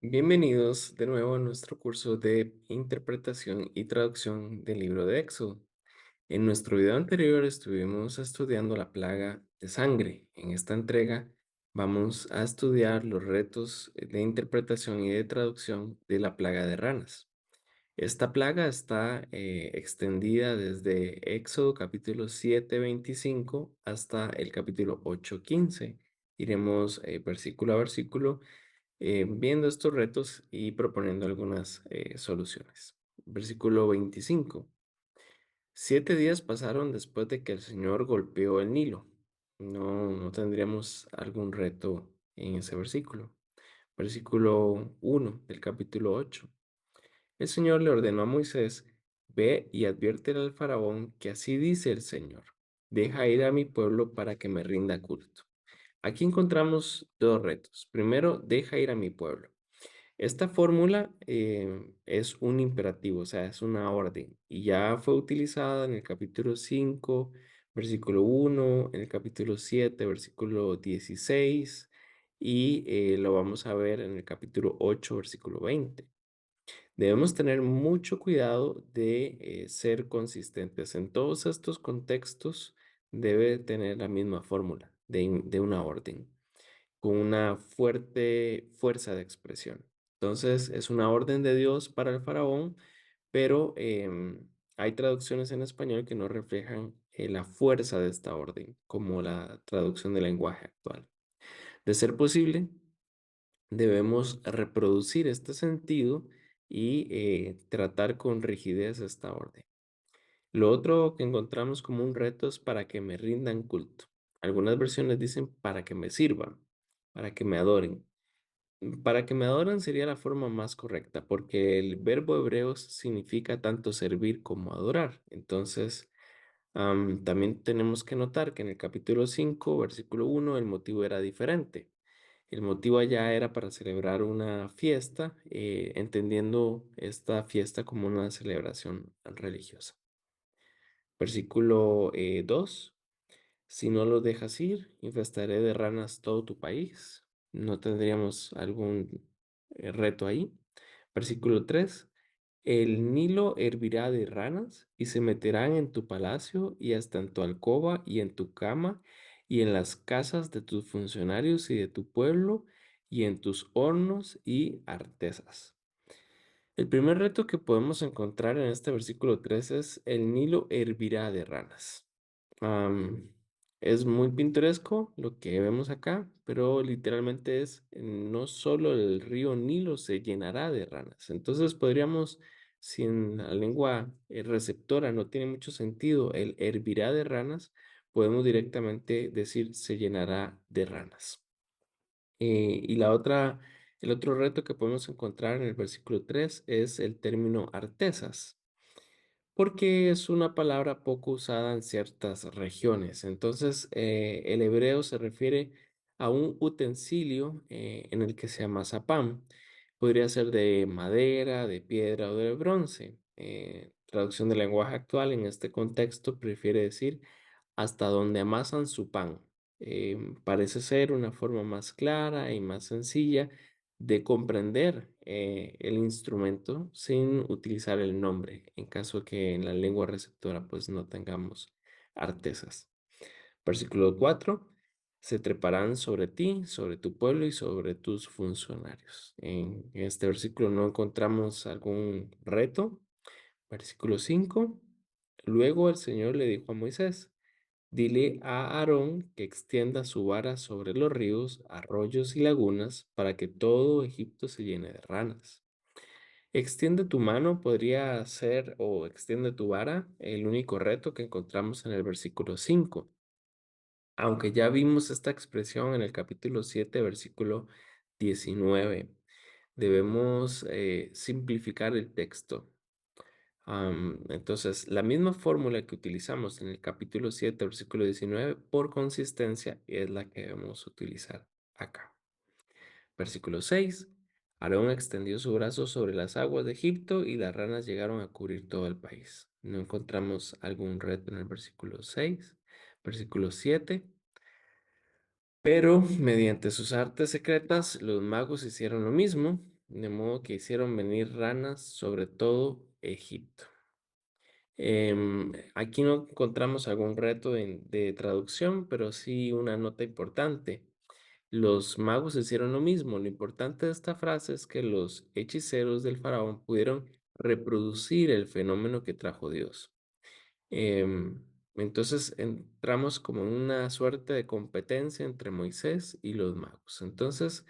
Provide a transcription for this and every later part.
Bienvenidos de nuevo a nuestro curso de interpretación y traducción del libro de Éxodo. En nuestro video anterior estuvimos estudiando la plaga de sangre. En esta entrega vamos a estudiar los retos de interpretación y de traducción de la plaga de ranas. Esta plaga está extendida desde Éxodo capítulo 7:25 hasta el capítulo 8:15. Iremos versículo a versículo viendo estos retos y proponiendo algunas soluciones. Versículo 25. 7 días pasaron después de que el Señor golpeó el Nilo. No tendríamos algún reto en ese versículo. Versículo 1 del capítulo 8. El Señor le ordenó a Moisés: ve y adviértele al faraón que así dice el Señor: deja ir a mi pueblo para que me rinda culto. Aquí encontramos dos retos. Primero, deja ir a mi pueblo. Esta fórmula es un imperativo, o sea, es una orden, y ya fue utilizada en el capítulo 5, versículo 1, en el capítulo 7, versículo 16, y lo vamos a ver en el capítulo 8, versículo 20. Debemos tener mucho cuidado de ser consistentes. En todos estos contextos debe tener la misma fórmula de una orden con una fuerte fuerza de expresión. Entonces, es una orden de Dios para el faraón, pero hay traducciones en español que no reflejan la fuerza de esta orden, como la traducción del lenguaje actual. De ser posible, debemos reproducir este sentido y tratar con rigidez esta orden. Lo otro que encontramos como un reto es para que me rindan culto. Algunas versiones dicen para que me sirvan, para que me adoren. Para que me adoren sería la forma más correcta, porque el verbo hebreo significa tanto servir como adorar. Entonces, también tenemos que notar que en el capítulo 5, versículo 1, el motivo era diferente. El motivo allá era para celebrar una fiesta, entendiendo esta fiesta como una celebración religiosa. Versículo 2. Si no lo dejas ir, infestaré de ranas todo tu país. No tendríamos algún reto ahí. Versículo 3. El Nilo hervirá de ranas y se meterán en tu palacio y hasta en tu alcoba y en tu cama y en las casas de tus funcionarios y de tu pueblo y en tus hornos y artesas. El primer reto que podemos encontrar en este versículo 3 es: el Nilo hervirá de ranas. Am, es muy pintoresco lo que vemos acá, pero literalmente es: no solo el río Nilo se llenará de ranas. Entonces podríamos, si en la lengua receptora no tiene mucho sentido el hervirá de ranas, podemos directamente decir se llenará de ranas. Y el otro reto que podemos encontrar en el versículo 3 es el término artesas, porque es una palabra poco usada en ciertas regiones. Entonces, el hebreo se refiere a un utensilio en el que se amasa pan. Podría ser de madera, de piedra o de bronce. Traducción del lenguaje actual en este contexto prefiere decir hasta donde amasan su pan. Parece ser una forma más clara y más sencilla de comprender el instrumento sin utilizar el nombre, en caso que en la lengua receptora pues no tengamos artesas. Versículo 4. Se treparán sobre ti, sobre tu pueblo y sobre tus funcionarios. En este versículo no encontramos algún reto. Versículo 5. Luego el Señor le dijo a Moisés: dile a Aarón que extienda su vara sobre los ríos, arroyos y lagunas para que todo Egipto se llene de ranas. Extiende tu mano podría ser, o extiende tu vara, el único reto que encontramos en el versículo 5. Aunque ya vimos esta expresión en el capítulo 7, versículo 19, debemos simplificar el texto. Entonces, la misma fórmula que utilizamos en el capítulo 7, versículo 19, por consistencia, es la que debemos utilizar acá. Versículo 6. Aarón extendió su brazo sobre las aguas de Egipto y las ranas llegaron a cubrir todo el país. No encontramos algún reto en el versículo 6. Versículo 7. Pero mediante sus artes secretas, los magos hicieron lo mismo. de modo que hicieron venir ranas sobre todo Egipto. Aquí no encontramos algún reto de traducción, pero sí una nota importante. Los magos hicieron lo mismo. Lo importante de esta frase es que los hechiceros del faraón pudieron reproducir el fenómeno que trajo Dios. Entonces entramos como en una suerte de competencia entre Moisés y los magos. Entonces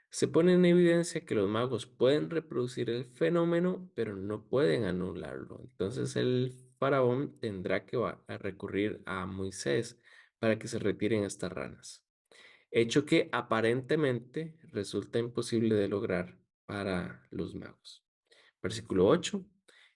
se pone en evidencia que los magos pueden reproducir el fenómeno, pero no pueden anularlo. Entonces el faraón tendrá que a recurrir a Moisés para que se retiren estas ranas, hecho que aparentemente resulta imposible de lograr para los magos. Versículo 8.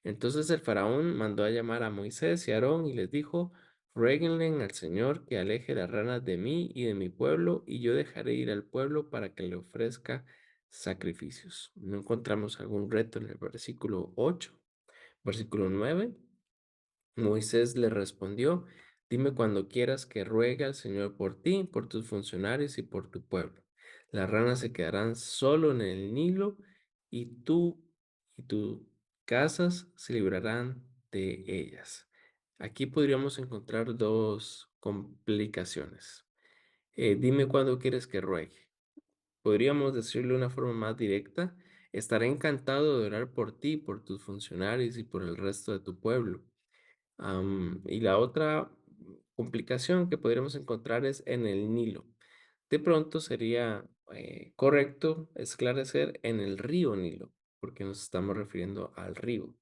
Entonces el faraón mandó a llamar a Moisés y a Aarón y les dijo: ruéguenle al Señor que aleje las ranas de mí y de mi pueblo, y yo dejaré ir al pueblo para que le ofrezca sacrificios. No encontramos algún reto en el versículo 8. Versículo 9. Moisés le respondió: dime cuando quieras que ruegue al Señor por ti, por tus funcionarios y por tu pueblo. Las ranas se quedarán solo en el Nilo, y tú y tus casas se librarán de ellas. Aquí podríamos encontrar dos complicaciones. Dime cuándo quieres que ruegue. Podríamos decirlo de una forma más directa: estaré encantado de orar por ti, por tus funcionarios y por el resto de tu pueblo. Y la otra complicación que podríamos encontrar es en el Nilo. De pronto sería correcto esclarecer en el río Nilo, porque nos estamos refiriendo al río.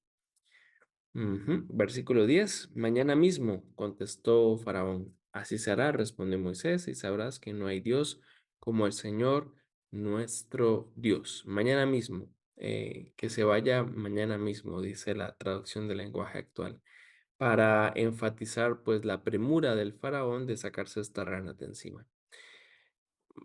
Versículo 10. Mañana mismo, contestó Faraón. Así se hará, respondió Moisés, y sabrás que no hay Dios como el Señor nuestro Dios. Mañana mismo, que se vaya mañana mismo, dice la traducción del lenguaje actual, para enfatizar pues la premura del faraón de sacarse esta rana de encima.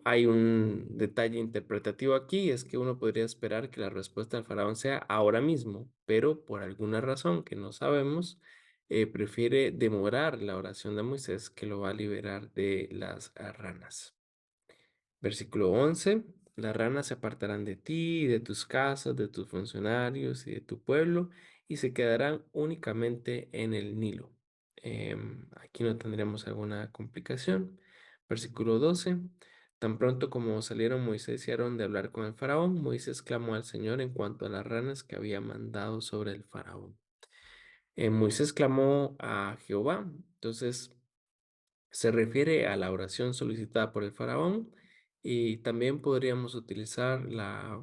Hay un detalle interpretativo aquí: es que uno podría esperar que la respuesta del faraón sea ahora mismo, pero por alguna razón que no sabemos, prefiere demorar la oración de Moisés, que lo va a liberar de las ranas. Versículo 11. Las ranas se apartarán de ti, y de tus casas, de tus funcionarios y de tu pueblo, y se quedarán únicamente en el Nilo. Aquí no tendremos alguna complicación. Versículo 12. Tan pronto como salieron Moisés y Aarón de hablar con el faraón, Moisés clamó al Señor en cuanto a las ranas que había mandado sobre el faraón. Moisés clamó a Jehová. Entonces se refiere a la oración solicitada por el faraón, y también podríamos utilizar la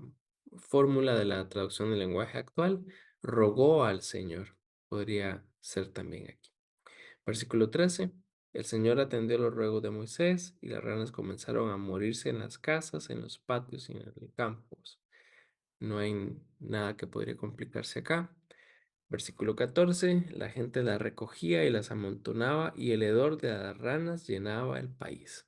fórmula de la traducción del lenguaje actual: rogó al Señor. Podría ser también aquí. Versículo 13. El Señor atendió los ruegos de Moisés, y las ranas comenzaron a morirse en las casas, en los patios y en los campos. No hay nada que podría complicarse acá. Versículo 14. La gente las recogía y las amontonaba, y el hedor de las ranas llenaba el país.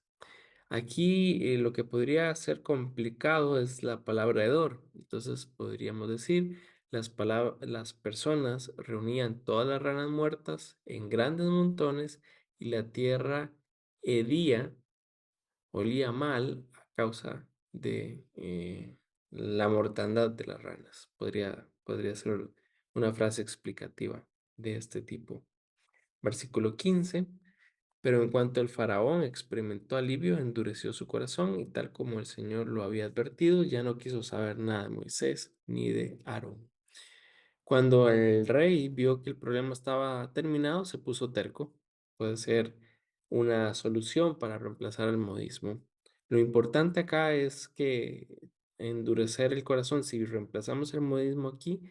Aquí lo que podría ser complicado es la palabra hedor. Entonces podríamos decir: las personas reunían todas las ranas muertas en grandes montones, y la tierra hedía, olía mal a causa de la mortandad de las ranas. Podría ser una frase explicativa de este tipo. Versículo 15. Pero en cuanto el faraón experimentó alivio, endureció su corazón, y tal como el Señor lo había advertido, ya no quiso saber nada de Moisés ni de Aarón. Cuando el rey vio que el problema estaba terminado, se puso terco. Puede ser una solución para reemplazar el modismo. Lo importante acá es que endurecer el corazón, si reemplazamos el modismo aquí,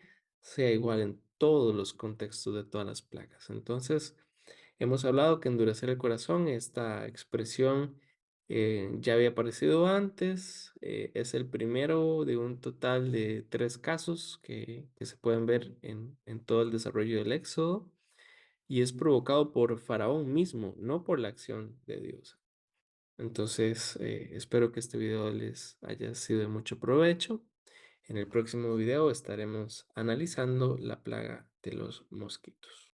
sea igual en todos los contextos de todas las plagas. Entonces, hemos hablado que endurecer el corazón, esta expresión ya había aparecido antes. Es el primero de un total de 3 casos que se pueden ver en todo el desarrollo del Éxodo, y es provocado por Faraón mismo, no por la acción de Dios. Entonces, espero que este video les haya sido de mucho provecho. En el próximo video estaremos analizando la plaga de los mosquitos.